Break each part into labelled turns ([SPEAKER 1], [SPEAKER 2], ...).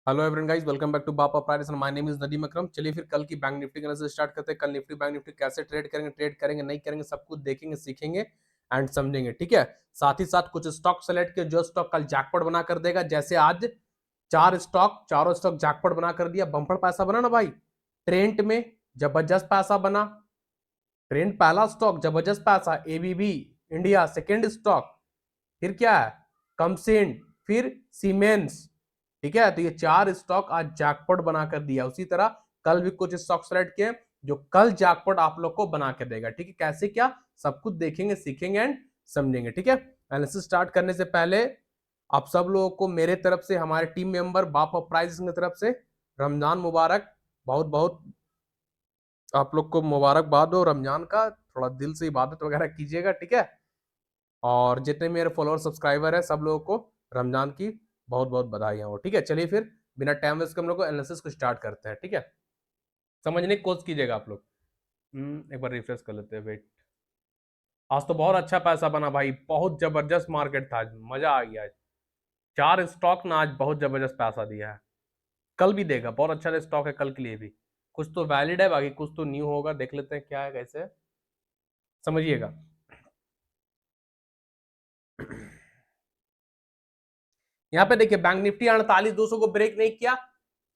[SPEAKER 1] Hello everyone guys, welcome back to Bapa price and my name is Nadeem Akram. चलिए फिर कल की बैंक निफ्टी के से स्टार्ट करते हैं। कल निफ्टी बैंक निफ्टी कैसे ट्रेड करेंगे नहीं करेंगे, सब कुछ देखेंगे, सीखेंगे एंड समझेंगे। ठीक है, साथ ही साथ कुछ स्टॉक सेलेक्ट के जो स्टॉक कल जैकपॉट बना कर देगा। जैसे आज चारों स्टॉक जैकपॉट बना कर दिया, बम्पर पैसा बना ना भाई। ट्रेंट में जबरदस्त पैसा बना। ट्रेंट पहला स्टॉक जबरदस्त पैसा, एबीबी इंडिया सेकेंड स्टॉक, फिर क्या है कमसेंट, फिर सीमेंस। ठीक है, तो ये चार स्टॉक आज जैकपॉट बना कर दिया। उसी तरह कल भी कुछ स्टॉक सेलेक्ट किए जो कल जैकपॉट आप लोग को बना कर देगा। ठीक है, कैसे क्या सब कुछ देखेंगे, सीखेंगे एंड समझेंगे। ठीक है, एनालिसिस स्टार्ट करने से पहले आप सब लोगों को मेरे तरफ से, हमारे टीम मेंबर बाप ऑफ प्राइजेस की तरफ से रमजान मुबारक। बहुत बहुत आप लोग को मुबारकबाद हो रमजान का। थोड़ा दिल से इबादत वगैरह कीजिएगा। ठीक है, और जितने मेरे फॉलोअर सब्सक्राइबर है सब लोगों को रमजान की बहुत बहुत बधाई हो। ठीक है, चलिए फिर बिना टाइम वेस्ट के हम लोग को एनालिसिस को स्टार्ट करते हैं। ठीक है, समझने की कोशिश कीजिएगा आप लोग। एक बार रिफ्रेश कर लेते हैं, वेट। आज तो बहुत अच्छा पैसा बना भाई, बहुत जबरदस्त मार्केट था आज, मजा आ गया आज। चार स्टॉक ना आज बहुत जबरदस्त पैसा दिया है। कल भी देगा, बहुत अच्छा स्टॉक है कल के लिए भी। कुछ तो वैलिड है, बाकी कुछ तो न्यू होगा। देख लेते हैं क्या है कैसे, समझिएगा। यहाँ पे देखिए बैंक निफ्टी 48,200 को ब्रेक नहीं किया।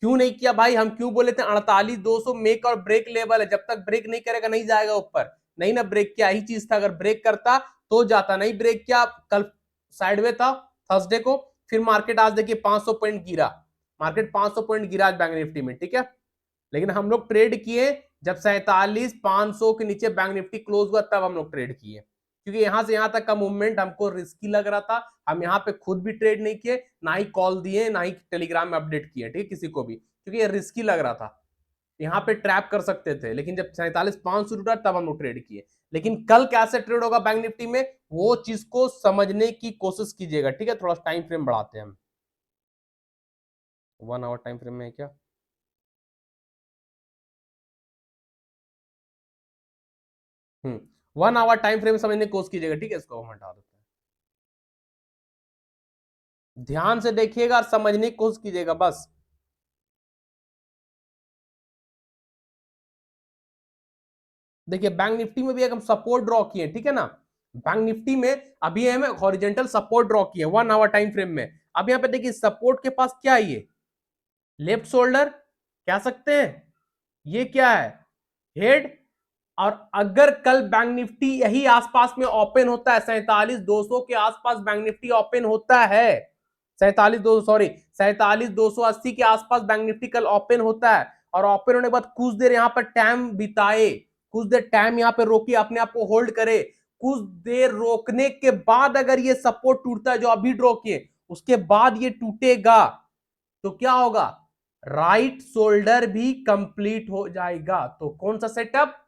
[SPEAKER 1] क्यों नहीं किया भाई, हम क्यों बोले थे 48,200 मेक और ब्रेक लेवल है। जब तक ब्रेक नहीं करेगा नहीं जाएगा ऊपर। नहीं ना ब्रेक किया, ही चीज था। अगर ब्रेक करता तो जाता, नहीं ब्रेक किया, कल साइडवे था थर्सडे को। फिर मार्केट आज देखिए 500 पॉइंट गिरा। मार्केट 500 पॉइंट गिरा आज बैंक निफ्टी में। ठीक है, लेकिन हम लोग ट्रेड किए जब 47,500 के नीचे बैंक निफ्टी क्लोज हुआ, तब हम लोग ट्रेड किए। क्योंकि यहां से यहां तक का मूवमेंट हमको रिस्की लग रहा था। हम यहाँ पे खुद भी ट्रेड नहीं किए, ना ही कॉल दिए, ना ही टेलीग्राम में अपडेट किए। ठीक है, किसी को भी, क्योंकि ये रिस्की लग रहा था। यहाँ पे ट्रैप कर सकते थे, लेकिन जब 47,500 टूटा तब हम लोग ट्रेड किए। लेकिन कल कैसे ट्रेड होगा बैंक निफ्टी में, वो चीज को समझने की कोशिश कीजिएगा। ठीक है, थोड़ा टाइम फ्रेम बढ़ाते हैं हम। 1 आवर टाइम फ्रेम में है क्या? 1 आवर टाइम फ्रेम समझने की कोशिश कीजिएगा। ठीक है, इसको हम हटा देते हैं। ध्यान से देखिएगा और समझने की कोशिश कीजिएगा बस। देखिए बैंक निफ्टी में भी एक हम सपोर्ट ड्रॉ किए, ठीक है ना। बैंक निफ्टी में अभी हमें हॉरिजेंटल सपोर्ट ड्रॉ किए 1 आवर टाइम फ्रेम में। अब यहाँ पे देखिए सपोर्ट के पास क्या है, ये लेफ्ट शोल्डर कह सकते हैं, ये क्या है हेड। और अगर कल बैंक निफ्टी यही आसपास में ओपन होता है, 47,200 के आसपास बैंक निफ्टी ओपन होता है, 47,280 के आसपास बैंक निफ्टी कल ओपन होता है, और ओपन होने के बाद कुछ देर यहां पर टाइम बिताए, कुछ देर टाइम यहां पर रोके, अपने आप को होल्ड करे, कुछ देर रोकने के बाद अगर ये सपोर्ट टूटता है जो अभी ड्रॉ किए, उसके बाद ये टूटेगा, तो क्या होगा, राइट शोल्डर भी कंप्लीट हो जाएगा। तो कौन सा setup,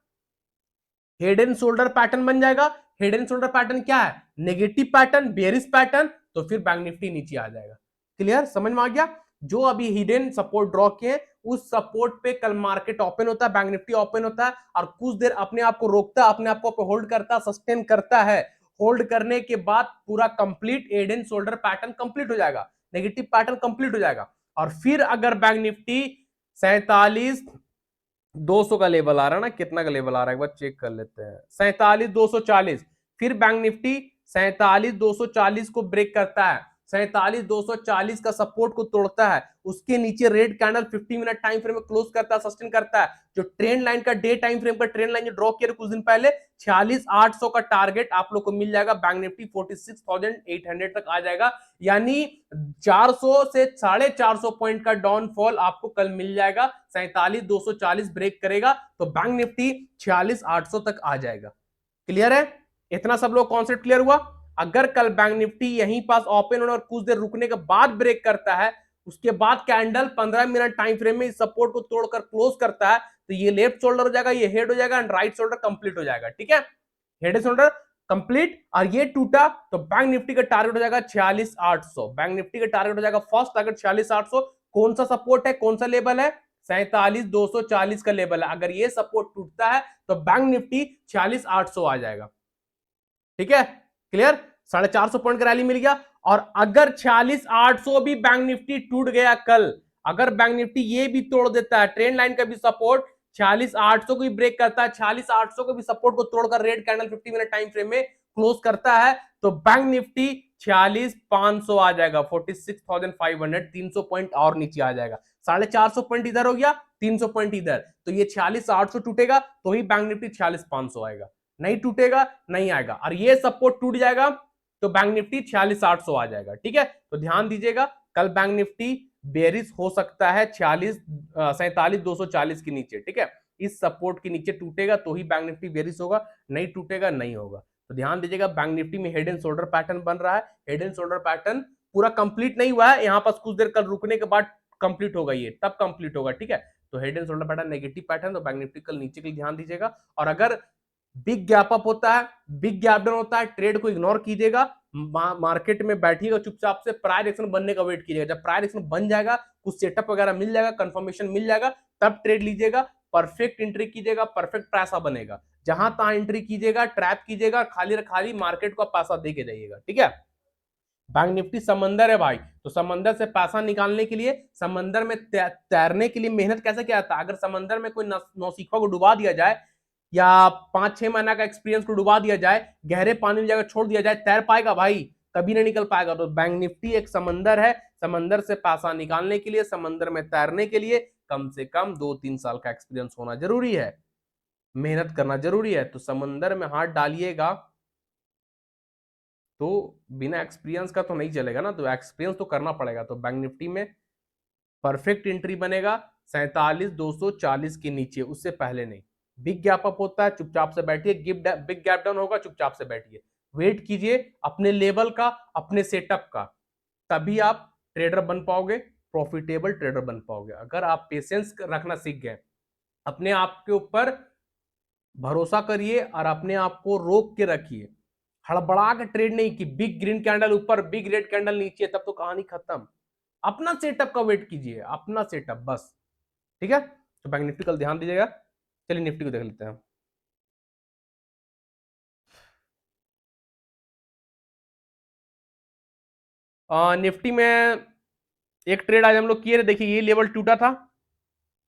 [SPEAKER 1] head and shoulder pattern बन जाएगा। हेड एंड शोल्डर पैटर्न क्या है, नेगेटिव पैटर्न, बेरिश पैटर्न। तो फिर बैंक निफ्टी नीचे आ जाएगा। क्लियर, समझ में आ गया। जो अभी हिडन सपोर्ट ड्रॉ किए, उस सपोर्ट पे कल मार्केट ओपन होता है, बैंक निफ्टी ओपन होता है, और कुछ देर अपने आप को रोकता है, अपने आप को होल्ड करता है, सस्टेन करता है। होल्ड करने के बाद पूरा complete head and shoulder pattern complete हो जाएगा, नेगेटिव पैटर्न कंप्लीट हो जाएगा। और फिर अगर बैंक निफ्टी 47,200 का लेवल आ रहा है ना, कितना का लेवल आ रहा है एक बार चेक कर लेते हैं, 47,240। फिर बैंक निफ्टी 47,240 को ब्रेक करता है, 47,240 का सपोर्ट को तोड़ता है, उसके नीचे red candle 50 minute time frame में क्लोज करता है, सस्टेन करता है। जो ट्रेंड लाइन का डे टाइम फ्रेम का ट्रेंड लाइन जो ड्रॉ किया कुछ दिन पहले, 46,800 का टारगेट आप लोग को मिल जाएगा। बैंक निफ्टी 46,800 तक आ जाएगा, यानी 400 से 450 पॉइंट का डाउनफॉल आपको कल मिल जाएगा। 47,240 ब्रेक करेगा तो बैंक निफ्टी 46,800 तक आ जाएगा। क्लियर है, इतना सब लोग कॉन्सेप्ट क्लियर हुआ। अगर कल बैंक निफ्टी यहीं पास ओपन होने और कुछ देर रुकने के बाद ब्रेक करता है, उसके बाद कैंडल 15 मिनट टाइम फ्रेम में इस सपोर्ट को तोड़कर क्लोज करता है, तो ये लेफ्ट शोल्डर हो जाएगा, ये हेड हो जाएगा, एंड राइट शोल्डर कंप्लीट हो जाएगा। ठीक है, हेड शोल्डर कंप्लीट, और ये टूटा तो बैंक निफ्टी का टारगेट हो जाएगा 46,800। बैंक निफ्टी का टारगेट हो जाएगा, फर्स्ट टारगेट 46,800। कौन सा सपोर्ट है, कौन सा लेवल है, 47,240 का लेवल है। अगर ये सपोर्ट टूटता है तो बैंक निफ्टी 46,800 आ जाएगा। ठीक है, क्लियर, 450 पॉइंट का रैली मिल गया। और अगर 46,800 भी बैंक निफ्टी टूट गया कल, अगर बैंक निफ्टी ये भी तोड़ देता है, ट्रेंड लाइन का भी सपोर्ट 46,800 को भी ब्रेक करता है, 46,800 को भी सपोर्ट को तोड़कर red candle 50 minute time frame में क्लोज करता है, तो बैंक निफ्टी 46,500 आ जाएगा, 46,500, 300 पॉइंट और नीचे आ जाएगा, 450 पॉइंट इधर हो गया, 300 पॉइंट इधर, तो ये 46,800 टूटेगा तो ही बैंक निफ्टी 46,500 आएगा, नहीं टूटेगा नहीं आएगा, और ये सपोर्ट टूट जाएगा तो बैंक निफ्टी 46,800 आ जाएगा। ठीक है, तो ध्यान दीजिएगा, कल बैंक निफ्टी बेरिश हो सकता है 47,240 के नीचे। ठीक है, इस सपोर्ट के नीचे टूटेगा तो ही बैंक निफ्टी बेरिश होगा, नहीं टूटेगा नहीं होगा। तो ध्यान दीजिएगा, बैंक निफ्टी में हेड एंड शोल्डर पैटर्न बन रहा है, हेड एंड शोल्डर पैटर्न पूरा कंप्लीट नहीं हुआ है, यहां पास कुछ देर कल रुकने के बाद कंप्लीट होगा, ये तब कंप्लीट होगा। ठीक है, तो head and shoulder pattern negative pattern, तो बैंक निफ्टी कल नीचे के लिए ध्यान दीजिएगा। और अगर बिग गैप अप होता है, बिग गैप डाउन होता है, ट्रेड को इग्नोर कीजिएगा, मार्केट में बैठिएगा चुपचाप से, प्रायर एक्शन बनने का वेट कीजिएगा, जब प्रायर एक्शन बन जाएगा, कुछ सेटअप वगैरह मिल जाएगा, कंफर्मेशन मिल जाएगा, तब ट्रेड लीजिएगा, परफेक्ट एंट्री कीजिएगा, परफेक्ट पैसा बनेगा, जहां तहां एंट्री कीजिएगा, ट्रैप कीजिएगा, खाली खाली मार्केट को पैसा दे के जाइएगा। ठीक है, बैंक निफ्टी समंदर है भाई, तो समंदर से पैसा निकालने के लिए, समंदर में तैरने के लिए मेहनत कैसे किया जाता है, अगर समंदर में कोई नौसिखा को डुबा दिया जाए या 5-6 महीना का एक्सपीरियंस को डुबा दिया जाए, गहरे पानी में जाकर छोड़ दिया जाए, तैर पाएगा भाई, कभी नहीं निकल पाएगा। तो बैंक निफ्टी एक समंदर है, समंदर से पैसा निकालने के लिए, समंदर में तैरने के लिए कम से कम 2-3 साल का एक्सपीरियंस होना जरूरी है, मेहनत करना जरूरी है। तो समंदर में हाथ डालिएगा तो बिना एक्सपीरियंस का तो नहीं चलेगा ना, तो एक्सपीरियंस तो करना पड़ेगा। तो बैंक निफ्टी में परफेक्ट एंट्री बनेगा 47,240 के नीचे, उससे पहले नहीं। बिग गैप अप होता है, चुपचाप से बैठिए, बिग गैप डाउन होगा, चुपचाप से बैठिए, वेट कीजिए अपने लेवल का, अपने सेटअप का, तभी आप ट्रेडर बन पाओगे, प्रॉफिटेबल ट्रेडर बन पाओगे। अगर आप पेशेंस रखना सीख गए, अपने आप के ऊपर भरोसा करिए और अपने आप को रोक के रखिए, हड़बड़ा के ट्रेड नहीं कि बिग ग्रीन कैंडल ऊपर, बिग रेड कैंडल नीचे, तब तो कहानी खत्म। अपना सेटअप का वेट कीजिए, अपना सेटअप बस। ठीक है, तो बैंक निफ्टी कल ध्यान दीजिएगा। चलिए निफ्टी को देख लेते हैं। निफ्टी में एक ट्रेड आज हम लोग किए, देखिए ये लेवल टूटा था,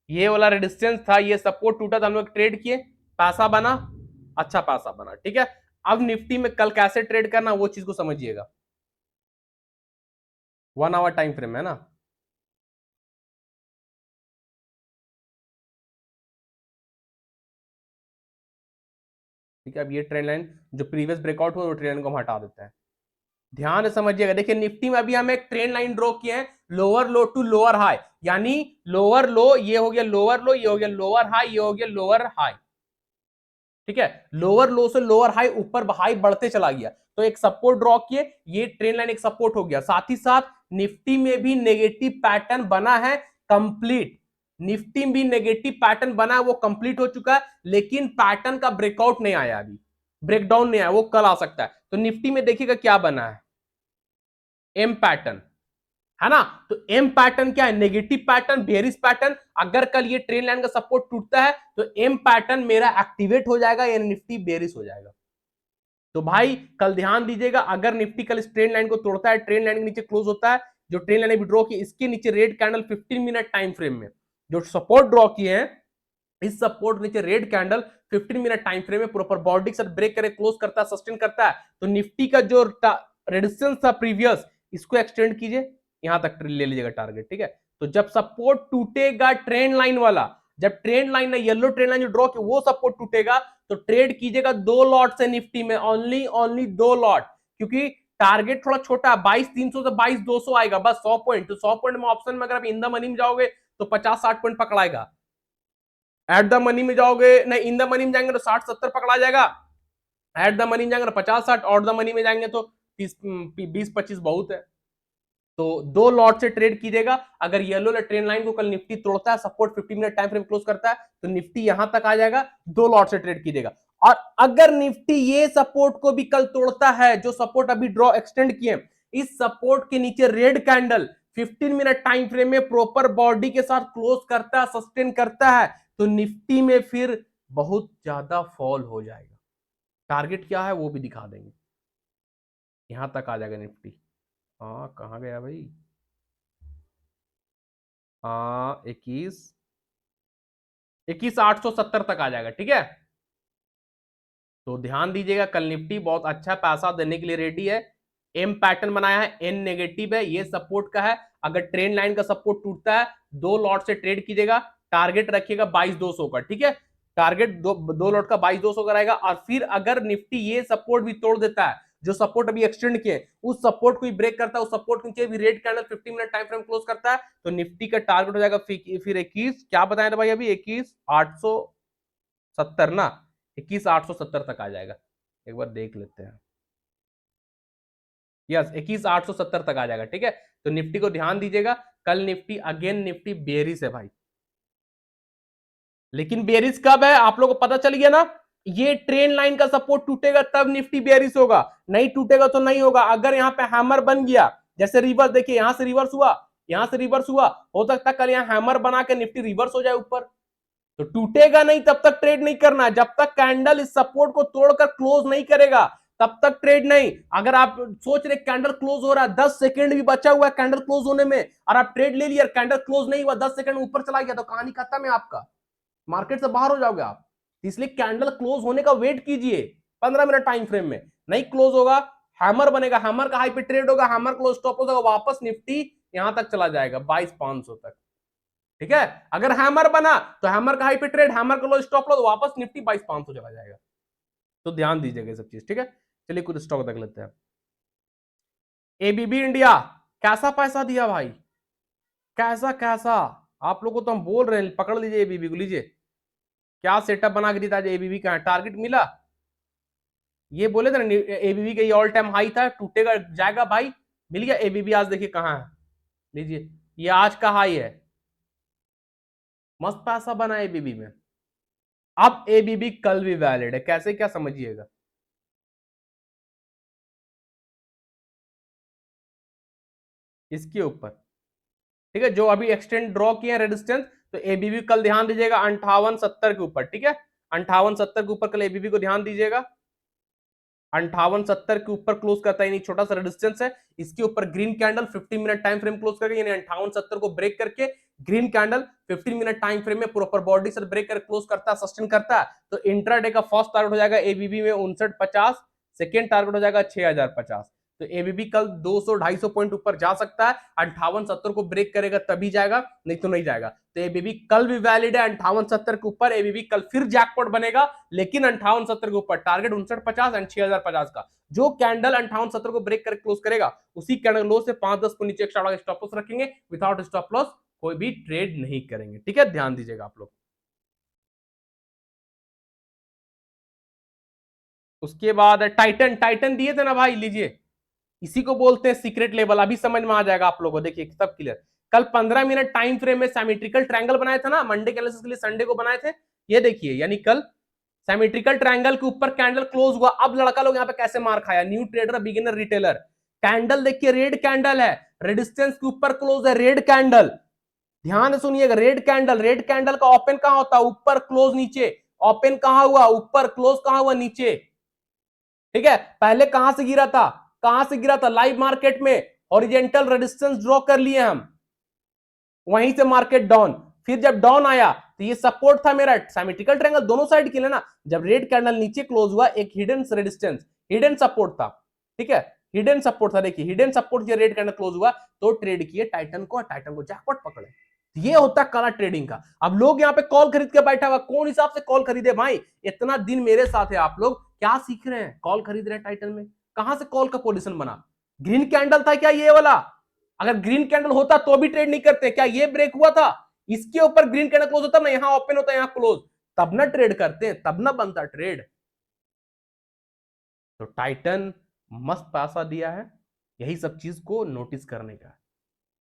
[SPEAKER 1] ये वाला रेजिस्टेंस था, ये सपोर्ट टूटा था, हम लोग ट्रेड किए, पैसा बना, अच्छा पैसा बना। ठीक है, अब निफ्टी में कल कैसे ट्रेड करना वो चीज को समझिएगा। 1 आवर टाइम फ्रेम है ना, ठीक है। अब ये ट्रेंड लाइन जो प्रीवियस ब्रेकआउट हुआ, वो ट्रेंड लाइन को हम हटा देते हैं, ध्यान से समझिएगा। देखिए निफ्टी में अभी हम एक ट्रेंड लाइन ड्रॉ किए हैं, lower low to lower high, यानी लोअर लो ये हो गया, लोअर लो ये हो गया, लोअर हाई ये हो गया, लोअर हाई। ठीक है, लोअर लो से लोअर हाई, ऊपर हाई बढ़ते चला गया, तो एक सपोर्ट ड्रॉ किए, ये ट्रेंड लाइन एक सपोर्ट हो गया। साथ ही साथ निफ्टी में भी नेगेटिव पैटर्न बना है कंप्लीट, निफ्टी भी नेगेटिव पैटर्न बना है, वो कंप्लीट हो चुका है, लेकिन पैटर्न का ब्रेकआउट नहीं आया, अभी ब्रेकडाउन नहीं आया, वो कल आ सकता है। तो निफ्टी में देखिएगा क्या बना है, एम पैटर्न है ना, तो एम पैटर्न क्या है, नेगेटिव पैटर्न, बेरिश पैटर्न। अगर कल ये ट्रेंड लाइन का सपोर्ट टूटता है तो एम पैटर्न मेरा एक्टिवेट हो जाएगा, या निफ्टी बेरिश हो जाएगा। तो भाई कल ध्यान दीजिएगा, अगर निफ्टी कल इस ट्रेंड लाइन को तोड़ता है, ट्रेंड लाइन के नीचे क्लोज होता है, जो ट्रेंड लाइन ड्रॉ की, इसके नीचे red candle 15 minute time frame में जो सपोर्ट ड्रॉ किए हैं, इस सपोर्ट नीचे red candle 15 minute time frame में प्रॉपर बॉडी के साथ ब्रेक करे, क्लोज करता है, सस्टेन करता है, तो निफ्टी का जो रेजिस्टेंस था प्रीवियस, इसको एक्सटेंड कीजिए, यहां तक ले लीजिएगा टारगेट। ठीक है, तो जब सपोर्ट टूटेगा ट्रेंड लाइन वाला, जब ट्रेंड लाइन है येलो ट्रेंड लाइन जो ड्रॉ की, वो सपोर्ट टूटेगा, तो ट्रेड कीजिएगा 2 लॉट से निफ्टी में, ओनली 2 लॉट, क्योंकि टारगेट थोड़ा छोटा है, 22,300 से 22,200 आएगा, बस 100 पॉइंट। तो 100 पॉइंट में ऑप्शन में अगर आप इन द मनी में जाओगे तो 50-60 पॉइंट पकड़ाएगा, एट द मनी में जाओगे नहीं, इन द मनी में जाएंगे तो 60-70 पकड़ा जाएगा, एट द मनी में जाएंगे तो 50-60, आउट द मनी में जाएंगे तो 20-25 बहुत है। तो 2 लॉट से ट्रेड कीजिएगा। अगर येलो ट्रेंड लाइन को कल निफ्टी तोड़ता है, support 50 minute time frame close करता है, तो निफ्टी यहां तक आ जाएगा, 2 लॉट से ट्रेड कीजिएगा। और अगर निफ्टी ये सपोर्ट को भी कल तोड़ता है, जो सपोर्ट अभी ड्रॉ एक्सटेंड किए, इस सपोर्ट के नीचे red candle 15 minute time frame में प्रॉपर बॉडी के साथ क्लोज करता है, सस्टेन करता है, तो निफ्टी में फिर बहुत ज्यादा फॉल हो जाएगा। टारगेट क्या है वो भी दिखा देंगे, यहां तक आ जाएगा निफ्टी। हाँ कहां गया भाई, हाँ 21,870 तक आ जाएगा, ठीक है। तो ध्यान दीजिएगा, कल निफ्टी बहुत अच्छा पैसा देने के लिए रेडी है। एम पैटर्न बनाया है, एन नेगेटिव है, ये सपोर्ट का है। अगर ट्रेंड लाइन का सपोर्ट टूटता है, 2 लॉट से ट्रेड कीजिएगा, टारगेट रखिएगा 22,200 का, ठीक है। टारगेट दो लॉट का 22,200 का रहेगा। और फिर अगर निफ्टी ये सपोर्ट भी तोड़ देता है, जो सपोर्ट अभी एक्सटेंड किए, उस सपोर्ट को भी ब्रेक करता है, उस सपोर्ट के नीचे भी red candle 50 minute time frame close करता है, तो निफ्टी का टारगेट हो जाएगा फिर 21, क्या बताया था भाई अभी, 21,870 ना, 21,870 तक आ जाएगा। एक बार देख लेते हैं। यस, 21,870 तक आ जाएगा, ठीक है। तो निफ्टी को ध्यान दीजिएगा, कल निफ्टी अगेन निफ्टी बेरिश है भाई। लेकिन बेरिश कब है आप लोगों को पता चल गया ना, ये ट्रेन लाइन का सपोर्ट टूटेगा तब निफ्टी बेरिश होगा, नहीं टूटेगा तो नहीं होगा। अगर यहां पे हैमर बन गया, जैसे रिवर्स देखिए, यहां से रिवर्स हुआ, यहां से रिवर्स हुआ, हो सकता है कल यहां हैमर बना के निफ्टी रिवर्स हो जाए ऊपर, तो टूटेगा नहीं तब तक ट्रेड नहीं करना। जब तक कैंडल इस सपोर्ट को तोड़कर क्लोज नहीं करेगा तब तक ट्रेड नहीं। अगर आप सोच रहे कैंडल क्लोज हो रहा है, 10 सेकंड भी बचा हुआ है कैंडल क्लोज होने में, और आप ट्रेड ले लिया, कैंडल क्लोज नहीं हुआ, 10 सेकंड ऊपर चला गया, तो कहानी खत्म है आपका, मार्केट से बाहर हो जाओगे आप। इसलिए कैंडल क्लोज होने का वेट कीजिए 15 मिनट टाइम फ्रेम में, नहीं क्लोज होगा, हैमर बनेगा, हैमर का हाई पे ट्रेड होगा, हैमर क्लोज स्टॉप होगा, वापस निफ्टी यहां तक चला जाएगा 22,500 तक, ठीक है। अगर हैमर बना तो हैमर का हाई पे ट्रेड, हैमर का लो स्टॉप लो, तो वापस निफ्टी 22,500 चला जाएगा। तो ध्यान दीजिएगा ये सब चीज, ठीक है। चलिए कुछ स्टॉक देख लेते हैं। एबीबी इंडिया कैसा पैसा दिया भाई, कैसा कैसा, आप लोगों को तो हम बोल रहे हैं पकड़ लीजिए एबीबी को, लीजिए क्या सेटअप बना के दिया, एबीबी का टारगेट मिला, ये बोले थे ना एबीबी का ये ऑल टाइम हाई था, टूटेगा जाएगा भाई, मिल गया एबीबी। आज देखिए कहां है, लीजिए ये आज का हाई है, मस्त पैसा बना एबीबी में। अब एबीबी कल भी वैलिड है, कैसे क्या समझिएगा, इसके ऊपर, ठीक है, जो अभी एक्सटेंड ड्रॉ किए रेजिस्टेंस, तो एबीबी कल ध्यान दीजिएगा 5870 के ऊपर, ठीक है। 5870 के ऊपर कल एबीबी को ध्यान दीजिएगा, 5870 के ऊपर क्लोज करता है, छोटा सा रेजिस्टेंस है, इसके ऊपर green candle 15 minute time frame close करके, यानी 5870 को ब्रेक करके green candle 15 minute time frame में प्रॉपर बॉडी से ब्रेक कर क्लोज करता है, सस्टेन करता है, तो इंट्राडे का फर्स्ट टारगेट हो जाएगा एबीबी में 5950, सेकेंड टारगेट हो जाएगा 6050। तो एबीबी कल 200-250 पॉइंट ऊपर जा सकता है, 5870 को ब्रेक करेगा तभी जाएगा, नहीं तो नहीं जाएगा। तो एबीबी कल भी वैलिड है 5870 के ऊपर, एबीबी कल फिर जैकपॉट बनेगा, लेकिन 5870 के ऊपर टारगेट 5950 एंड 6050 का। जो कैंडल 5870 को ब्रेक करके क्लोज करेगा, उसी कैंडल लो से 5-10 को नीचे एक्स्ट्रा स्टॉप लॉस रखेंगे, विदाउट स्टॉप लॉस कोई भी ट्रेड नहीं करेंगे, ठीक है, ध्यान दीजिएगा आप लोग। उसके बाद टाइटन, टाइटन दिए थे ना भाई, लीजिए, इसी को बोलते हैं सीक्रेट लेवल, अभी समझ में आ जाएगा आप लोगों को, देखिए सब क्लियर। कल 15 मिनट टाइम फ्रेम में सिमेट्रिकल ट्रायंगल बनाया था ना, मंडे के एनालिसिस के लिए संडे को बनाए थे, ये देखिए, यानी कल सिमेट्रिकल ट्रायंगल के ऊपर कैंडल क्लोज हुआ। अब लड़का लोग यहाँ पे कैसे मार खाया, new trader, beginner, retailer, candle देखिए रेड कैंडल है, रेजिस्टेंस के ऊपर क्लोज है, रेड कैंडल, ध्यान से सुनिएगा, रेड कैंडल, रेड कैंडल का ओपन कहां होता है, ऊपर क्लोज नीचे, ओपन कहां हुआ ऊपर, क्लोज कहां हुआ नीचे, ठीक है। पहले कहां से गिरा था, कहां से गिरा था, लाइव मार्केट में हॉरिजॉन्टल रेजिस्टेंस ड्रॉ कर लिए हम, वहीं से मार्केट डाउन, फिर जब डाउन आया तो ये सपोर्ट था मेरा, सिमेट्रिकल ट्रायंगल दोनों साइड के लिए ना, जब रेड कैंडल नीचे क्लोज हुआ, एक हिडन रेजिस्टेंस, हिडन सपोर्ट था, ठीक है, हिडन सपोर्ट था, देखिए हिडन सपोर्ट, जो रेड कैंडल क्लोज हुआ तो ट्रेड किए टाइटन को, टाइटन को जैकपॉट पकड़े। ये होता है काला ट्रेडिंग का। अब लोग यहाँ पे कॉल खरीद के बैठा हुआ, कौन हिसाब से कॉल खरीदे भाई, इतना दिन मेरे साथ है, आप लोग क्या सीख रहे हैं, कॉल खरीद रहे हैं टाइटन में, कहां से कॉल का पोजीशन बना, ग्रीन कैंडल था क्या ये वाला, अगर ग्रीन कैंडल होता तो भी ट्रेड नहीं करते क्या, ये ब्रेक हुआ था, इसके ऊपर ग्रीन कैंडल क्लोज होता ना, यहां ओपन होता यहां क्लोज, तब ना ट्रेड करते हैं, तब ना बनता ट्रेड। तो टाइटन मस्त पैसा दिया है, यही सब चीज को नोटिस करने का,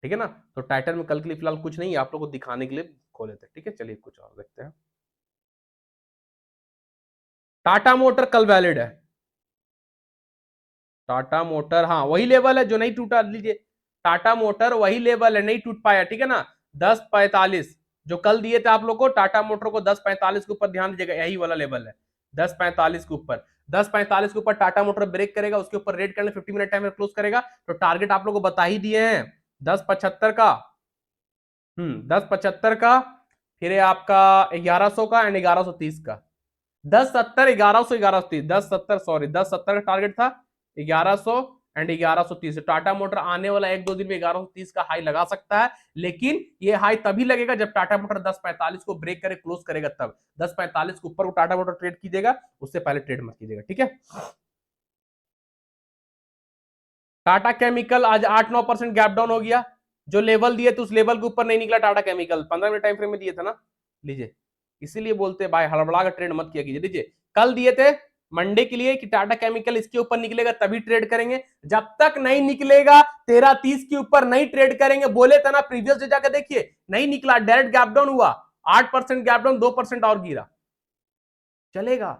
[SPEAKER 1] ठीक है ना। तो टाइटन में कल के लिए फिलहाल कुछ नहीं, आप लोगों को दिखाने के लिए खोले थे, ठीक है। चलिए कुछ और देखते हैं। टाटा मोटर कल वैलिड है, टाटा मोटर, हाँ वही लेवल है जो नहीं टूटा, लीजिए टाटा मोटर वही लेवल है, नहीं टूट पाया, ठीक है ना। 1045 जो कल दिए थे आप लोग को, टाटा मोटर को 1045 के ऊपर ध्यान दीजिएगा, यही वाला लेवल है 1045 के ऊपर, 1045 के ऊपर टाटा मोटर ब्रेक करेगा, उसके ऊपर रेड कैंडल 50 मिनट टाइम में क्लोज करेगा, तो टारगेट आप लोग को बता ही दिए हैं 1075 का, 10.75 का, फिर है आपका 1100 का एंड 1130 का। 10.70, 1100, 1130, 10.70, सॉरी 10.70 का टारगेट था, 1100 एंड 1130। टाटा मोटर आने वाला 1-2 दिन में 1130 का हाई लगा सकता है, लेकिन ये हाई तभी लगेगा जब टाटा मोटर 10.45 को ब्रेक करे, क्लोज करेगा तब। 10.45 के ऊपर को टाटा मोटर ट्रेड कीजिएगा, उससे पहले ट्रेड मत कीजिएगा, ठीक है। टाटा केमिकल आज 8-9% गैप डाउन हो गया। जो लेवल दिए थे उस लेवल के ऊपर नहीं निकला Tata chemical, 15 minute time frame में दिए थे ना, लीजिए। इसीलिए बोलते हैं भाई हड़बड़ा का ट्रेड मत किया कीजिए। लीजिए, कल दिए थे मंडे के लिए कि टाटा केमिकल इसके ऊपर निकलेगा तभी ट्रेड करेंगे, जब तक नहीं निकलेगा 13.30 के ऊपर नहीं ट्रेड करेंगे। बोले थे ना, प्रीवियस डे जाकर देखिए, नहीं निकला, डायरेक्ट गैप डाउन हुआ, 8% गैप डाउन, 2% और गिरा, चलेगा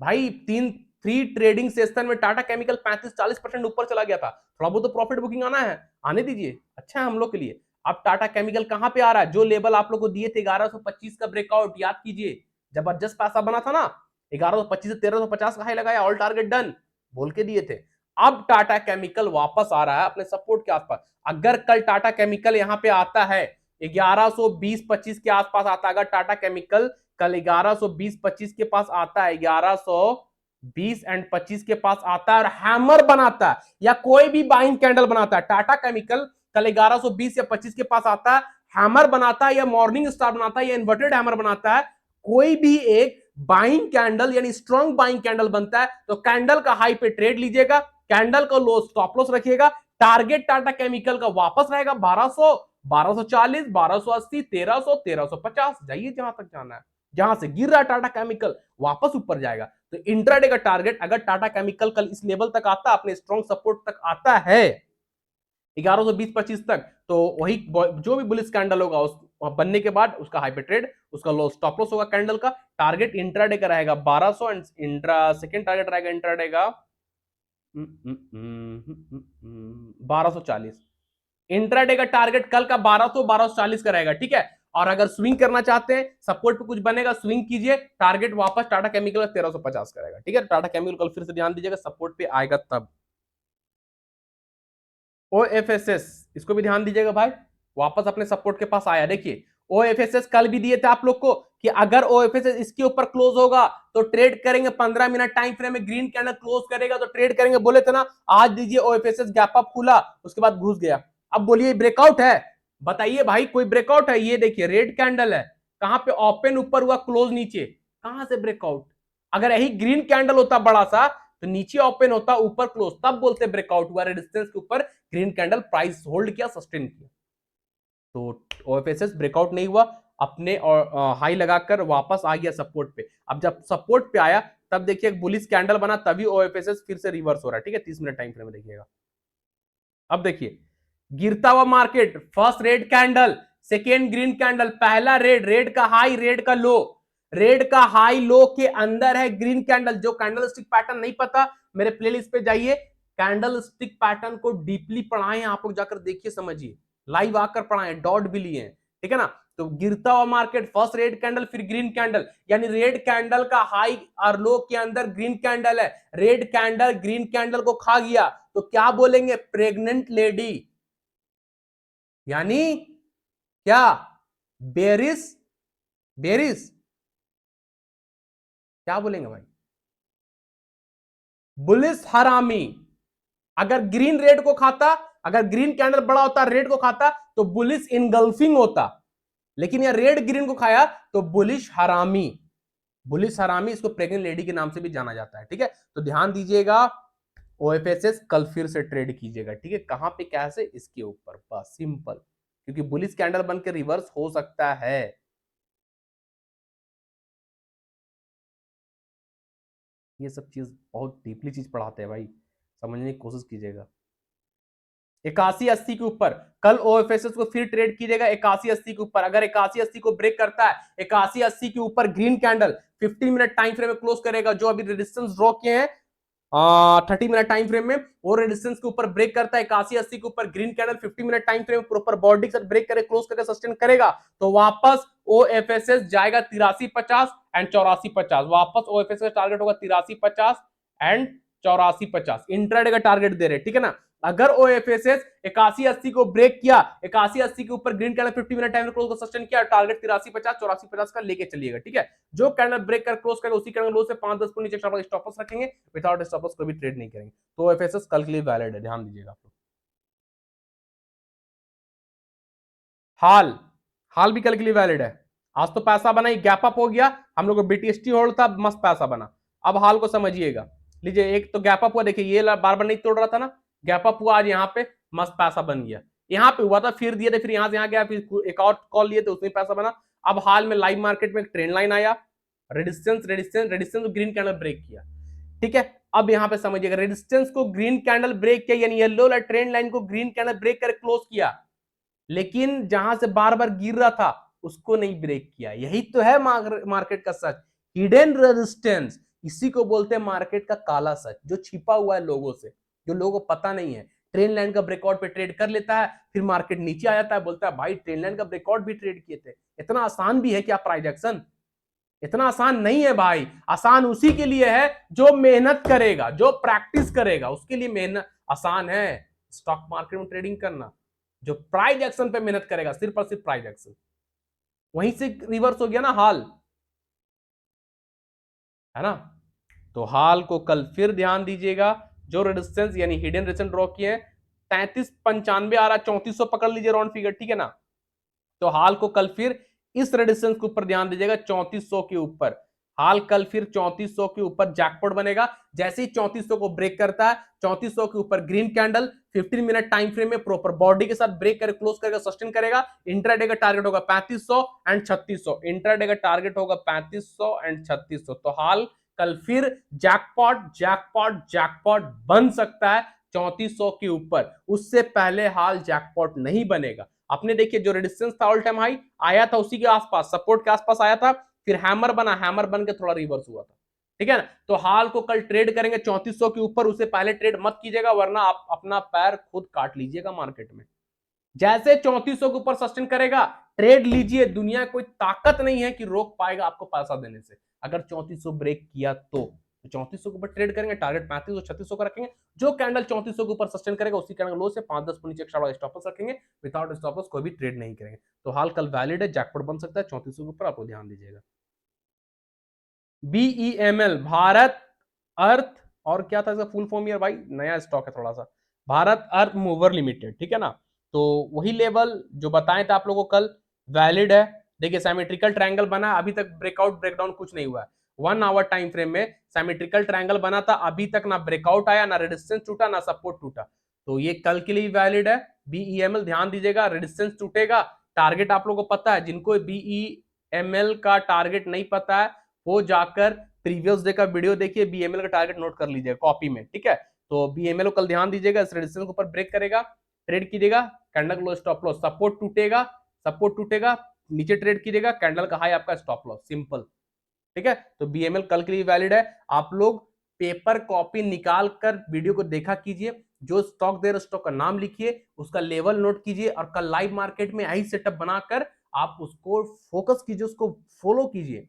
[SPEAKER 1] भाई। 3 ट्रेडिंग सेशन में टाटा केमिकल 35-40% ऊपर चला गया था। थोड़ा बहुत तो प्रॉफिट बुकिंग आना है, आने दीजिए, अच्छा है हम लोग के लिए। अब टाटा केमिकल कहां पे आ रहा है, जो लेवल आप लोग को दिए थे 1125 का ब्रेकआउट, याद कीजिए, जबरदस्त पैसा बना था ना, 1125 से 1350 का हाई लगाया, ऑल टारगेट डन बोल के दिए थे। अब टाटा केमिकल वापस आ रहा है अपने सपोर्ट के आसपास। अगर कल टाटा केमिकल यहां पे आता है 1120-25 के आसपास आता है, अगर टाटा केमिकल कल 1120-25 के पास आता है, 1120 एंड 25 के पास आता है और हैमर बनाता है या कोई भी बाइंग कैंडल बनाता है, टाटा केमिकल कल 1120 या 25 के पास आता है, हैमर बनाता है या मॉर्निंग स्टार बनाता है या इन्वर्टेड हैमर बनाता है, कोई भी एक बाइंग कैंडल यानी स्ट्रॉन्ग बाइंग कैंडल बनता है, तो कैंडल का हाई पे ट्रेड लीजिएगा, कैंडल का लो स्टॉप लॉस रखिएगा। टारगेट टाटा केमिकल का वापस रहेगा 1200, 1240, 1280, 1300, 1350, जाइए जहां तक जाना है। जहां से गिर रहा है टाटा केमिकल वापस ऊपर जाएगा। तो इंट्राडे का टारगेट अगर टाटा केमिकल कल इस लेवल तक आता है, अपने स्ट्रॉन्ग सपोर्ट तक आता है 1120-25 तक, तो वही जो भी बुलिश कैंडल होगा उस बनने के बाद उसका हाई पे ट्रेड, उसका लो स्टॉप लॉस होगा कैंडल का। टारगेट इंट्राडे का रहेगा 1200 एंड इंट्रा सेकंड टारगेट रहेगा इंट्राडे का 1240। इंट्राडे का टारगेट कल का 1200 1240 का रहेगा, ठीक है। और अगर स्विंग करना चाहते हैं, सपोर्ट पे कुछ बनेगा, स्विंग कीजिए, टारगेट वापस टाटा केमिकल 1350 का रहेगा, ठीक है। टाटा केमिकल कल फिर से ध्यान दीजिएगा, सपोर्ट पे आएगा तब। ओएफएसएस, इसको भी ध्यान दीजिएगा भाई, वापस अपने सपोर्ट के पास आया। देखिए ओएफएसएस कल भी दिए थे आप लोग को कि अगर ओएफएसएस इसके ऊपर क्लोज होगा तो ट्रेड करेंगे, 15 मिनट टाइम फ्रेम में ग्रीन कैंडल क्लोज करेगा तो ट्रेड करेंगे, बोले थे ना। आज दीजिए ओएफएसएस गैप अप खुला, उसके बाद घुस गया। अब बोलिए ब्रेकआउट है, बताइए भाई कोई ब्रेकआउट है? ये देखिए रेड कैंडल है, कहां पे ओपन ऊपर हुआ, क्लोज नीचे, कहां से ब्रेकआउट? अगर यही ग्रीन कैंडल होता बड़ा सा तो नीचे ओपन होता ऊपर क्लोज, तब बोलते ब्रेकआउट हुआ, रेजिस्टेंस के ऊपर ग्रीन कैंडल प्राइस होल्ड किया, सस्टेन किया। तो ओएफएसएस ब्रेकआउट नहीं हुआ, अपने और हाई लगाकर वापस आ गया सपोर्ट पे। अब जब सपोर्ट पे आया तब देखिए बुलिश कैंडल बना, तभी ओएफएसएस फिर से रिवर्स हो रहा है, ठीक है। 30 मिनट टाइम फ्रेम में देखिएगा। अब देखिए गिरता हुआ market, first red candle, second green candle, पहला रेड, रेड का हाई, रेड का लो, रेड का हाई लो के अंदर है ग्रीन कैंडल। जो कैंडल स्टिक पैटर्न नहीं पता, मेरे प्लेलिस्ट पे जाइए, कैंडल स्टिक पैटर्न को डीपली पढ़ाएं आप लोग, जाकर देखिए समझिए, लाइव आकर पढ़ाएं, डॉट भी लिए हैं, ठीक है ना। तो गिरता हुआ मार्केट, फर्स्ट रेड कैंडल फिर ग्रीन कैंडल, यानी रेड कैंडल का हाई और लो के अंदर ग्रीन कैंडल है, रेड कैंडल ग्रीन कैंडल को खा गया तो क्या बोलेंगे? प्रेग्नेंट लेडी, यानी क्या? बेरिस, बेरिस, क्या बोलेंगे भाई? बुलिस हरामी। अगर ग्रीन रेड को खाता, अगर ग्रीन कैंडल बड़ा होता रेड को खाता तो बुलिस इनगल्फिंग होता, लेकिन यह रेड ग्रीन को खाया तो बुलिश हरामी। बुलिस हरामी, इसको प्रेग्नेंट लेडी के नाम से भी जाना जाता है, ठीक है। तो ध्यान दीजिएगा, ओएफएसएस कल फिर से ट्रेड कीजिएगा, ठीक है। कहां पे, कैसे? इसके ऊपर, बस सिंपल, क्योंकि बुलिस कैंडल बनकर रिवर्स हो सकता है। ये सब चीज बहुत डीपली चीज पढ़ाते हैं भाई, समझने की कोशिश कीजिएगा। 81-80 के ऊपर कल ओएफएसएस को फिर ट्रेड कीजिएगा, 81-80 के ऊपर। अगर 81-80 को ब्रेक करता है, 81-80 के ऊपर green candle 15 minute time frame में क्लोज करेगा, जो अभी रेजिस्टेंस ड्रॉ किए हैं 30 मिनट टाइम फ्रेम में, वो रेजिस्टेंस के ऊपर ब्रेक करता है 81-80 के ऊपर green candle 50 minute time frame proper body के साथ ब्रेक करे, क्लोज करके सस्टेन करेगा, तो वापस ओएफएसएस जाएगा 83-50 एंड 84-50। वापस ओएफएसएस का टारगेट होगा 83-50 एंड 84-50, इंट्राडे का टारगेट दे रहे, ठीक है ना। अगर ओएफएसएस 81-80 को ब्रेक किया, 81-80 के ऊपर green candle 50 minute time close को सस्टेन किया, टारगेट 83-50 84-50 का लेके चलिएगा, ठीक है। जो कैंडल ब्रेक कर क्लोज करेगा उसी कैंडल लो से 5-10 पॉइंट नीचे स्टॉप लॉस रखेंगे, विदाउट स्टॉप लॉस कोई भी ट्रेड नहीं करेंगे। तो ओएफएसएस कल के लिए वैलिड है, ध्यान दीजिएगा आप लोग। हाल हाल भी कल के लिए वैलिड है। आज तो पैसा बना, गैप अप हो गया, हम लोग को बीटीएसटी होल्ड था, मस्त पैसा बना। अब हाल को समझिएगा, लीजिए एक तो गैप अप हुआ, देखिए ये बार बार नहीं तोड़ रहा था ना, गैप अप हुआ, आज यहाँ पे मस्त पैसा बन गया, यहाँ पे हुआ था, फिर दिए थे, फिर यहां से यहाँ गया, फिर एक और कॉल लिए थे उसमें पैसा बना। अब हाल में लाइव मार्केट में एक ट्रेंड लाइन आया, resistance resistance resistance green candle break किया, ठीक है। अब यहां पे समझिएगा, रेजिस्टेंस को ग्रीन कैंडल ब्रेक किया, यानी येलो ट्रेंड लाइन को ग्रीन कैंडल ब्रेक कर क्लोज किया, लेकिन जहां से बार बार गिर रहा था उसको नहीं ब्रेक किया। यही तो है मार्केट का सच, हिडन रेजिस्टेंस, इसी को बोलते हैं मार्केट का काला सच, जो छिपा हुआ है लोगों से, जो लोगों को पता नहीं है। ट्रेन लाइन का ब्रेकआउट पे ट्रेड कर लेता है, फिर मार्केट नीचे आ जाता है, बोलता है भाई ट्रेन लाइन का ब्रेकआउट भी ट्रेड किए थे। इतना आसान भी है क्या प्राइस एक्शन? इतना आसान नहीं है भाई। आसान उसी के लिए है जो मेहनत करेगा, जो प्रैक्टिस करेगा, उसके लिए मेहनत आसान है स्टॉक मार्केट में ट्रेडिंग करना। जो प्राइस एक्शन पे मेहनत करेगा, सिर्फ और सिर्फ प्राइस एक्शन, वहीं से रिवर्स हो गया ना हाल, है ना। तो हाल को कल फिर ध्यान दीजिएगा, जो रेजिस्टेंस यानी हिडन रेजिस्टेंस ड्रॉ किए हैं, 3395 आ रहा, 3400 पकड़ लीजिए राउंड फिगर, ठीक है ना। तो हाल को कल फिर इस रेजिस्टेंस के ऊपर ध्यान दीजिएगा, 3400 के ऊपर। हाल कल फिर 3400 के ऊपर जैकपॉट बनेगा, जैसे ही 3400 को ब्रेक करता है, 3400 के ऊपर green candle 15 minute time frame में प्रॉपर बॉडी के साथ ब्रेक कर क्लोज करके सस्टेन करेगा। इंट्राडे का टारगेट होगा 3500 एंड 3600, इंट्राडे का टारगेट होगा 3500 एंड 3600। तो हाल कल फिर जैकपॉट जैकपॉट जैकपॉट बन सकता है 3400 के ऊपर, उससे पहले हाल जैकपॉट नहीं बनेगा। आपने देखिए जो रेजिस्टेंस था ऑल टाइम हाई आया था, उसी के आसपास सपोर्ट के आसपास आया था, फिर हैमर बना, हैमर बन के थोड़ा रिवर्स हुआ था, ठीक है ना। तो हाल को कल ट्रेड करेंगे 3400 के ऊपर, उससे पहले ट्रेड मत कीजिएगा, वरना आप अपना पैर खुद काट लीजिएगा मार्केट में। जैसे 3400 के ऊपर सस्टेन करेगा, ट्रेड लीजिए, दुनिया कोई ताकत नहीं है कि रोक पाएगा आपको पैसा देने से। अगर 3400 ब्रेक किया तो 3400 के ऊपर ट्रेड करेंगे, टारगेट 3500 3600 का रखेंगे। जो कैंडल 3400 के ऊपर सस्टेन करेगा, उसी कैंडल लो से 5-10 पॉइंट नीचे एक्स्ट्रा स्टॉप लॉस रखेंगे, विदाउट स्टॉप लॉस कोई भी ट्रेड नहीं करेंगे। तो हाल कल वैलिड है, जैकपॉट बन सकता है 3400 के ऊपर, आपको ध्यान दीजिएगा। बीईएमएल, भारत अर्थ, और क्या था इसका फुल फॉर्म यार भाई, नया स्टॉक है थोड़ा सा, भारत अर्थ मूवर लिमिटेड, ठीक है ना। तो वही लेवल जो बताए थे आप लोगों को कल, वैलिड है। देखिए सिमेट्रिकल ट्रायंगल बना, अभी तक ब्रेकआउट ब्रेकडाउन कुछ नहीं हुआ है। 1 आवर टाइम फ्रेम में सिमेट्रिकल ट्रायंगल बना था, अभी तक ना ब्रेकआउट आया, ना रेजिस्टेंस टूटा, ना सपोर्ट टूटा। तो ये कल के लिए वैलिड है। बीईएमएल ध्यान दीजिएगा, रेजिस्टेंस टूटेगा, टारगेट आप लोगों को पता है, जिनको बीईएमएल का टारगेट नहीं पता है वो जाकर प्रीवियस डे का वीडियो देखिए, बीएमएल का टारगेट नोट कर लीजिएगा कॉपी में, ठीक है। तो बीएमएल को कल ध्यान दीजिएगा, इस रेजिस्टेंस के ऊपर ब्रेक करेगा, ट्रेड कीजिएगा, candle close stop loss, support टूटेगा, सपोर्ट टूटेगा, नीचे ट्रेड कीजिएगा, कैंडल का हाई आपका स्टॉप लॉस, सिंपल, ठीक है। तो बीएमएल कल के लिए वैलिड है। आप लोग पेपर कॉपी निकाल कर वीडियो को देखा कीजिए, जो स्टॉक दे रहे स्टॉक का नाम लिखिए, उसका लेवल नोट कीजिए, और कल लाइव मार्केट में आई सेटअप बनाकर आप उसको फोकस कीजिए, उसको फॉलो कीजिए।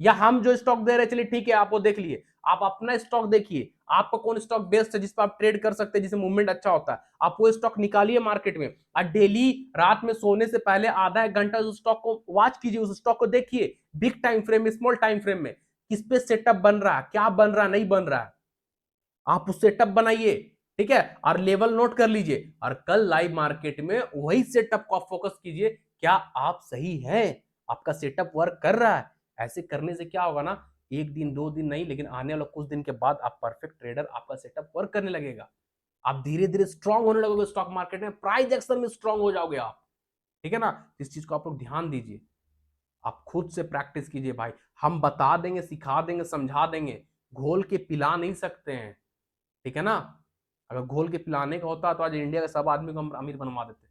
[SPEAKER 1] या हम जो स्टॉक दे रहे हैं, चलिए ठीक है, आप वो देख लिए, आप अपना स्टॉक देखिए, आपका कौन स्टॉक बेस्ट है जिस पर आप ट्रेड कर सकते हैं, जिसे मूवमेंट अच्छा होता है, आप वो स्टॉक निकालिए मार्केट में, और डेली रात में सोने से पहले आधा एक घंटा उस स्टॉक को वॉच कीजिए, उस स्टॉक को देखिए, बिग टाइम फ्रेम में, स्मॉल टाइम फ्रेम में, किस पे सेटअप बन रहा है, क्या बन रहा है, नहीं बन रहा है, आप उस सेटअप बनाइए, ठीक है, और लेवल नोट कर लीजिए, और कल लाइव मार्केट में वही सेटअप को आप फोकस कीजिए, क्या आप सही हैं, आपका सेटअप वर्क कर रहा है। ऐसे करने से क्या होगा ना, एक दिन दो दिन नहीं, लेकिन आने वाले कुछ दिन के बाद आप परफेक्ट ट्रेडर, आपका सेटअप वर्क करने लगेगा, आप धीरे धीरे स्ट्रांग होने लगोगे स्टॉक मार्केट में, प्राइस एक्शन में स्ट्रांग हो जाओगे आप, ठीक है ना। इस चीज को आप लोग ध्यान दीजिए, आप खुद से प्रैक्टिस कीजिए भाई, हम बता देंगे, सिखा देंगे, समझा देंगे, घोल के पिला नहीं सकते हैं, ठीक है ना। अगर घोल के पिलाने का होता तो आज इंडिया के सब आदमी को हम अमीर बनवा देते,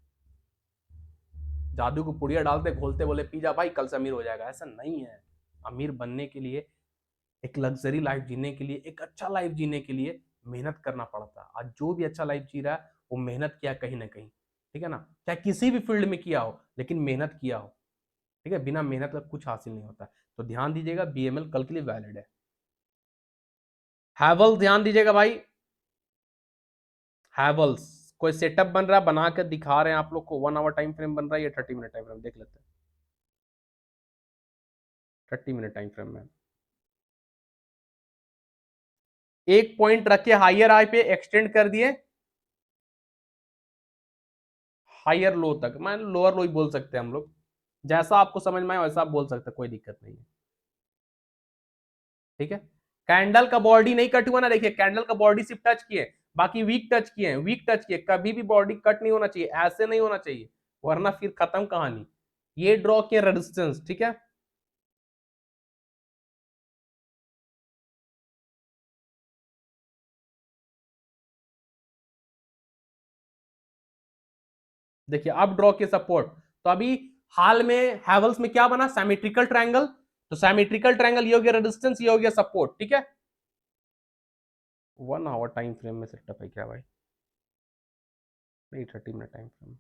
[SPEAKER 1] जादू को पुड़िया डालते, घोलते, बोले पी जा भाई कल से अमीर हो जाएगा, ऐसा नहीं है। अमीर बनने के लिए, एक लग्जरी लाइफ जीने के लिए, एक अच्छा लाइफ जीने के लिए मेहनत करना पड़ता है। आज जो भी अच्छा लाइफ जी रहा है वो मेहनत किया कहीं ना कहीं, ठीक है ना, चाहे किसी भी फील्ड में किया हो, लेकिन मेहनत किया हो, ठीक है, बिना मेहनत का कुछ हासिल नहीं होता। तो ध्यान दीजिएगा, बीएमएल कल के लिए वैलिड है। हैवल ध्यान दीजिएगा भाई, हैवल्स कोई सेटअप बन रहा है, बना के दिखा रहे हैं आप लोग को, 1 आवर टाइम फ्रेम बन रहा है, ये 30 मिनट टाइम फ्रेम देख लेते हैं। 30 मिनट टाइम फ्रेम में एक पॉइंट रखे हायर हाई पे एक्सटेंड कर दिए हायर लो तक, मान लोअर लो ही बोल सकते हैं हम लोग, जैसा आपको समझ में आए वैसा आप बोल सकते हैं, कोई दिक्कत नहीं है। ठीक है, कैंडल का बॉडी नहीं कट हुआ ना, देखिए कैंडल का बॉडी सिर्फ टच किए, बाकी वीक टच किए हैं, वीक टच किए, कभी भी बॉडी कट नहीं होना चाहिए, ऐसे नहीं होना चाहिए, वरना फिर खत्म कहानी। ये ड्रॉ किए रेजिस्टेंस, ठीक है, देखिए अब ड्रॉ किए सपोर्ट, तो अभी हाल में हैवल्स में क्या बना, सिमेट्रिकल ट्रायंगल, तो सिमेट्रिकल ट्रायंगल ये हो गया रेजिस्टेंस, ये हो गया सपोर्ट, ठीक है। 1 आवर टाइम फ्रेम में सेटअप है क्या भाई, नहीं 30 मिनट टाइम फ्रेम,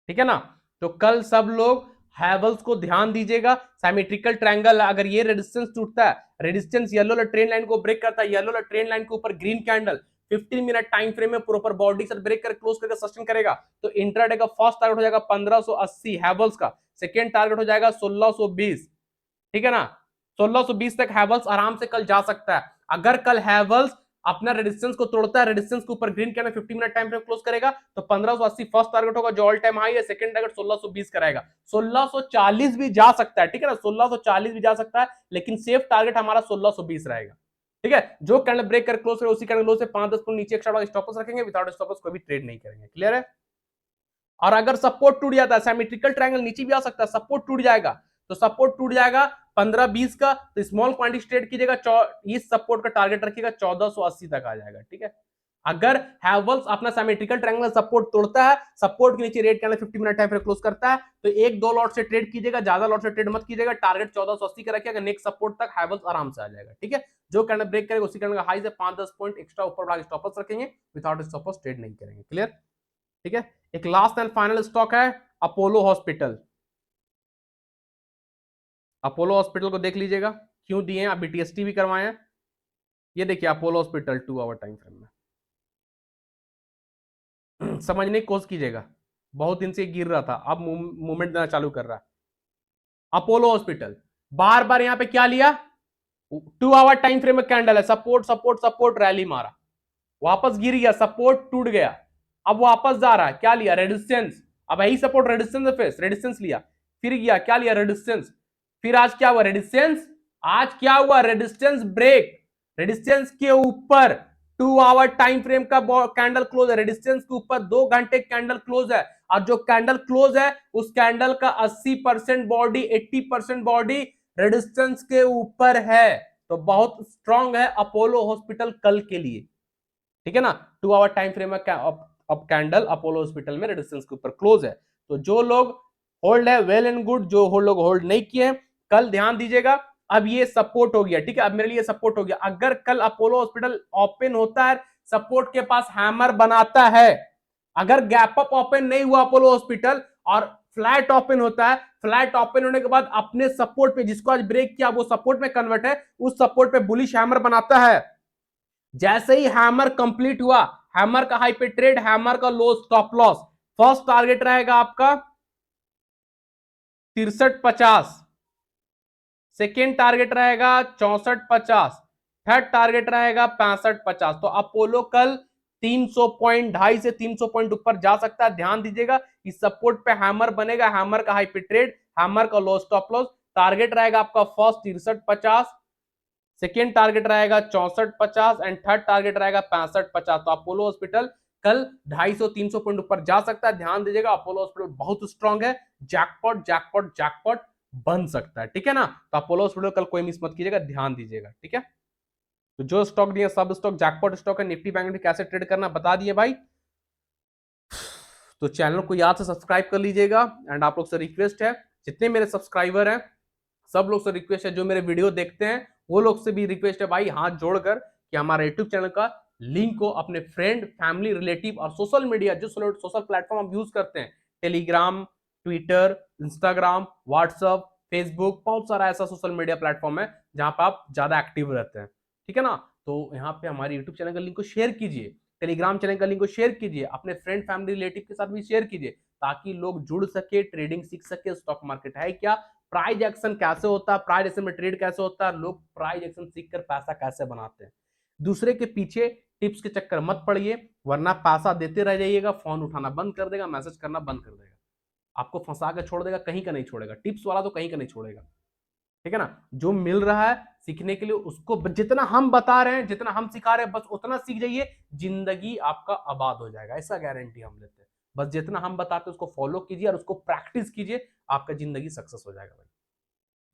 [SPEAKER 1] ठीक है ना। तो कल सब लोग हैवल्स को ध्यान दीजिएगा, सिमेट्रिकल ट्रायंगल, अगर ये रेजिस्टेंस टूटता है, रेजिस्टेंस येलो वाला ट्रेन लाइन को ब्रेक करता है, येलो वाला ट्रेन लाइन के ऊपर green candle 15 minute time frame में प्रॉपर बॉडी से ब्रेक कर क्लोज करके सस्टेन करेगा, तो इंट्राडे का फर्स्ट टारगेट हो जाएगा 1580 हैवल्स का, सेकेंड टारगेट हो जाएगा 1620, ठीक है ना। 1620 तक हैवल्स आराम से कल जा सकता है, अगर कल हैवल्स अपना रेजिस्टेंस को तोड़ता है, रेजिस्टेंस के ऊपर green candle 50 minute time frame close करेगा, तो 1580 फर्स्ट टारगेट होगा जो ऑल टाइम हाई है, सेकंड टारगेट 1620 कराएगा, 1640 भी जा सकता है, ठीक है ना, 1640 भी जा सकता है, लेकिन सेफ टारगेट हमारा 1620 रहेगा, ठीक है। जो कैंडल ब्रेक कर क्लोज करे उसी कैंडल क्लोज से 5-10 पॉइंट नीचे एक्स्ट्रा स्टॉप रखेंगे, विदाउट स्टॉप कोई भी ट्रेड नहीं करेंगे, क्लियर है। और अगर सपोर्ट टूट जाता है, सिमेट्रिकल ट्रायंगल नीचे भी आ सकता है, सपोर्ट टूट जाएगा, तो सपोर्ट टूट जाएगा 15-20 का, तो स्मॉल क्वांटिटी ट्रेड कीजिएगा, इस सपोर्ट का टारगेट रखिएगा 1480 तक आ जाएगा, ठीक है। अगर हैवल्स अपना सिमेट्रिकल ट्रायंगल सपोर्ट तोड़ता है, सपोर्ट के नीचे red candle 50 minute time frame close करता है, तो एक दो लॉट से ट्रेड कीजिएगा, ज्यादा लॉट से ट्रेड मत कीजिएगा, टारगेट 1480 का रखिएगा, नेक्स्ट सपोर्ट तक हैवल्स आराम से आ जाएगा, ठीक है। जो कैंडल ब्रेक करेगा उसी कैंडल का हाई से 5-10 पॉइंट एक्स्ट्रा ऊपर बढ़ा के स्टॉप लॉस रखेंगे, विदाउट स्टॉप लॉस ट्रेड नहीं करेंगे, क्लियर, ठीक है। एक लास्ट एंड फाइनल स्टॉक है अपोलो हॉस्पिटल, अपोलो हॉस्पिटल को देख लीजिएगा, क्यों दिए हैं, अभी टीएसटी भी करवाए हैं, ये देखिए Apollo hospital 2 hour time frame में समझने की कोशिश कीजिएगा, बहुत दिन से गिर रहा था, अब मूवमेंट देना चालू कर रहा है। अपोलो हॉस्पिटल बार बार यहां पे क्या लिया, 2 आवर टाइम फ्रेम में कैंडल है, सपोर्ट सपोर्ट सपोर्ट, रैली मारा, वापस गिर गया, सपोर्ट टूट गया, अब वापस जा रहा है, क्या लिया, रेजिस्टेंस, अब यही सपोर्ट रेजिस्टेंस फेस, रेजिस्टेंस लिया, फिर गया, क्या लिया, रेजिस्टेंस, फिर आज क्या हुआ, रेजिस्टेंस, आज क्या हुआ, रेजिस्टेंस ब्रेक, रेजिस्टेंस के ऊपर 2 आवर टाइम फ्रेम का कैंडल क्लोज है, रेजिस्टेंस के ऊपर 2 घंटे कैंडल क्लोज है, और जो कैंडल क्लोज है उस कैंडल का 80% बॉडी 80% बॉडी रेजिस्टेंस के ऊपर है, तो बहुत स्ट्रांग है अपोलो हॉस्पिटल कल के लिए, ठीक है ना। 2 आवर टाइम फ्रेम में अब कैंडल अपोलो हॉस्पिटल में रेजिस्टेंस के ऊपर क्लोज है, तो जो लोग होल्ड है वेल एंड गुड, जो लोग होल्ड नहीं किए कल ध्यान दीजिएगा, अब ये सपोर्ट हो गया, ठीक है, अब मेरे लिए सपोर्ट हो गया, अगर कल अपोलो हॉस्पिटल ओपन होता है सपोर्ट के पास हैमर बनाता है, अगर गैप अप ओपन नहीं हुआ अपोलो हॉस्पिटल और फ्लैट ओपन होता है, फ्लैट ओपन होने के बाद अपने सपोर्ट पे जिसको आज ब्रेक किया वो सपोर्ट में कन्वर्ट है, उस सपोर्ट पे बुलिश हैमर बनाता है, जैसे ही हैमर कंप्लीट हुआ, हैमर का हाई पे ट्रेड, हैमर का लो स्टॉप लॉस, फर्स्ट टारगेट रहेगा आपका 6350, सेकेंड टारगेट रहेगा 6450, थर्ड टारगेट रहेगा 6550, तो अपोलो कल 300 पॉइंट 250 से 300 पॉइंट ऊपर जा सकता है, ध्यान दीजिएगा इस सपोर्ट पे हैमर बनेगा, हैमर का हाई पे ट्रेड, हैमर का लो स्टॉप लॉस, टारगेट रहेगा आपका फर्स्ट 6350, सेकेंड टारगेट रहेगा 6450 एंड थर्ड टारगेट रहेगा 6550, तो अपोलो हॉस्पिटल कल 250-300 पॉइंट ऊपर जा सकता है, ध्यान दीजिएगा अपोलो हॉस्पिटल बहुत स्ट्रांग है, जैकपॉट जैकपॉट जैकपॉट बन सकता है, ठीक है ना। तो अपोलो हॉस्पिटल कल कोई मिस मत कीजिएगा, ध्यान दीजिएगा, ठीक है। तो जो स्टॉक दिए सब स्टॉक जैकपॉट स्टॉक है, निफ्टी बैंक में कैसे ट्रेड करना बता दिए भाई, तो चैनल को याद से सब्सक्राइब कर लीजिएगा, एंड आप लोग से रिक्वेस्ट है, जितने मेरे सब्सक्राइबर हैं सब लोग से रिक्वेस्ट है, जो मेरे वीडियो देखते हैं वो लोग से भी रिक्वेस्ट है भाई, हाथ जोड़कर कि हमारे यूट्यूब चैनल का लिंक को अपने फ्रेंड फैमिली रिलेटिव और सोशल मीडिया जो सोशल प्लेटफॉर्म आप यूज करते हैं, Telegram, Twitter, Instagram, WhatsApp, Facebook, बहुत सारा ऐसा सोशल मीडिया प्लेटफॉर्म है जहां पर आप ज्यादा एक्टिव रहते हैं, ठीक है ना। तो यहाँ पे हमारे यूट्यूब चैनल का लिंक को शेयर कीजिए, टेलीग्राम चैनल का लिंक को शेयर कीजिए, अपने फ्रेंड फैमिली रिलेटिव के साथ भी शेयर कीजिए, ताकि लोग जुड़ सके, ट्रेडिंग सीख सके, स्टॉक मार्केट है क्या, प्राइज एक्शन कैसे होता है, प्राइज एक्शन में ट्रेड कैसे होता है, लोग प्राइज एक्शन सीखकर पैसा कैसे बनाते हैं। दूसरे के पीछे टिप्स के चक्कर मत पड़िए, वरना पैसा देते रह जाइएगा, फोन उठाना बंद कर देगा, मैसेज करना बंद कर देगा, आपको फंसा के छोड़ देगा, कहीं का नहीं छोड़ेगा, टिप्स वाला तो कहीं का नहीं छोड़ेगा। ठीक है ना, जो मिल रहा है सीखने के लिए उसको जितना हम बता रहे हैं, जितना हम सिखा रहे हैं, बस उतना सीख जाइए, जिंदगी आपका आबाद हो जाएगा, ऐसा गारंटी हम लेते हैं। बस जितना हम बताते हैं उसको फॉलो कीजिए और उसको प्रैक्टिस कीजिए, आपका जिंदगी सक्सेस हो जाएगा भाई,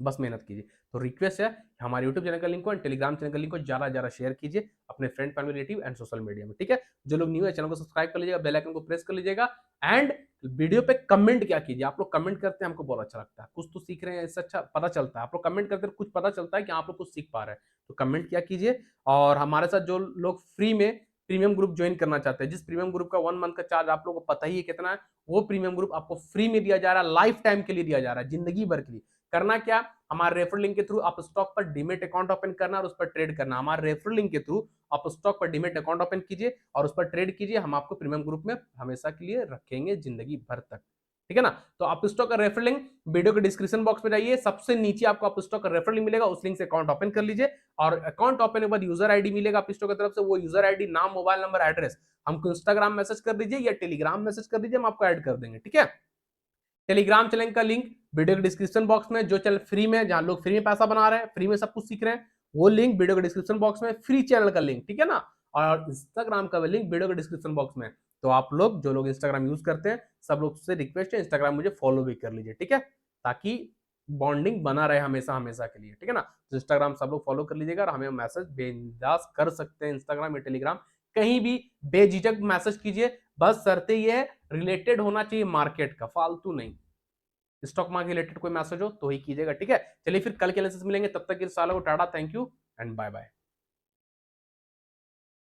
[SPEAKER 1] बस मेहनत कीजिए। तो रिक्वेस्ट है, हमारे यूट्यूब चैनल का लिंक को एंड टेलीग्राम चैनल का लिंक को ज्यादा ज्यादा शेयर कीजिए अपने friend family relative and social media में। ठीक है, जो लोग न्यू है चैनल को सब्सक्राइब कर लीजिएगा, बेल आइकन को प्रेस कर लीजिएगा एंड वीडियो पे कमेंट क्या कीजिए, आप लोग कमेंट करते हैं हमको बहुत अच्छा लगता है, कुछ तो सीख रहे हैं, इससे अच्छा पता चलता है, आप लोग कमेंट करते हैं कुछ पता चलता है कि आप लोग कुछ सीख पा रहे हैं, तो कमेंट क्या कीजिए। और हमारे साथ जो लोग फ्री में प्रीमियम ग्रुप ज्वाइन करना चाहते हैं, जिस प्रीमियम ग्रुप का 1 मंथ का चार्ज आप लोगों को पता ही है कितना है, वो प्रीमियम ग्रुप आपको फ्री में दिया जा रहा है, लाइफ टाइम के लिए दिया जा रहा है, जिंदगी भर के लिए। करना क्या, हमारे रेफर लिंक के थ्रू आप स्टॉक पर डीमेट अकाउंट ओपन करना और उस पर ट्रेड करना, हमारे रेफर लिंक के थ्रू आप स्टॉक पर डीमेट अकाउंट ओपन कीजिए और उस पर ट्रेड कीजिए, हम आपको प्रीमियम ग्रुप में हमेशा के लिए रखेंगे जिंदगी भर तक। ठीक है ना, तो आप स्टॉक का रेफर लिंक वीडियो के डिस्क्रिप्शन बॉक्स में जाइए, सबसे नीचे आपको आप स्टॉक का रेफर लिंक मिलेगा, उस लिंक से अकाउंट ओपन कर लीजिए और अकाउंट ओपन के बाद यूजर आईडी मिलेगा आप स्टॉक की तरफ से, वो यूजर आईडी, नाम, मोबाइल नंबर, एड्रेस हमको इंस्टाग्राम मैसेज कर दीजिए या टेलीग्राम मैसेज कर दीजिए, हम आपको ऐड कर देंगे। ठीक है, टेलीग्राम चैनल का लिंक वीडियो के डिस्क्रिप्शन बॉक्स में, जो चैनल फ्री में, जहां लोग फ्री में पैसा बना रहे हैं, फ्री में सब कुछ सीख रहे हैं, वो लिंक वीडियो के डिस्क्रिप्शन बॉक्स में, फ्री चैनल का लिंक। ठीक है ना, और इंस्टाग्राम का भी लिंक वीडियो के डिस्क्रिप्शन बॉक्स में। तो आप लोग जो लोग इंस्टाग्राम यूज करते हैं, सब लोग से रिक्वेस्ट है इंस्टाग्राम मुझे फॉलो भी कर लीजिए। ठीक है, ताकि बॉन्डिंग बना रहे हमेशा हमेशा के लिए। ठीक है ना, तो इंस्टाग्राम सब लोग फॉलो कर लीजिएगा और हमें मैसेज बेंदास कर सकते हैं, इंस्टाग्राम या टेलीग्राम कहीं भी बेझिझक मैसेज कीजिए, बस शर्ते ये है रिलेटेड होना चाहिए मार्केट का, फालतू नहीं। स्टॉक मार्केट रिलेटेड कोई मैसेज हो तो ही कीजिएगा। ठीक है, चलिए फिर कल के एनालिसिस मिलेंगे, तब तक के लिए सालों को Tata, thank you and bye bye.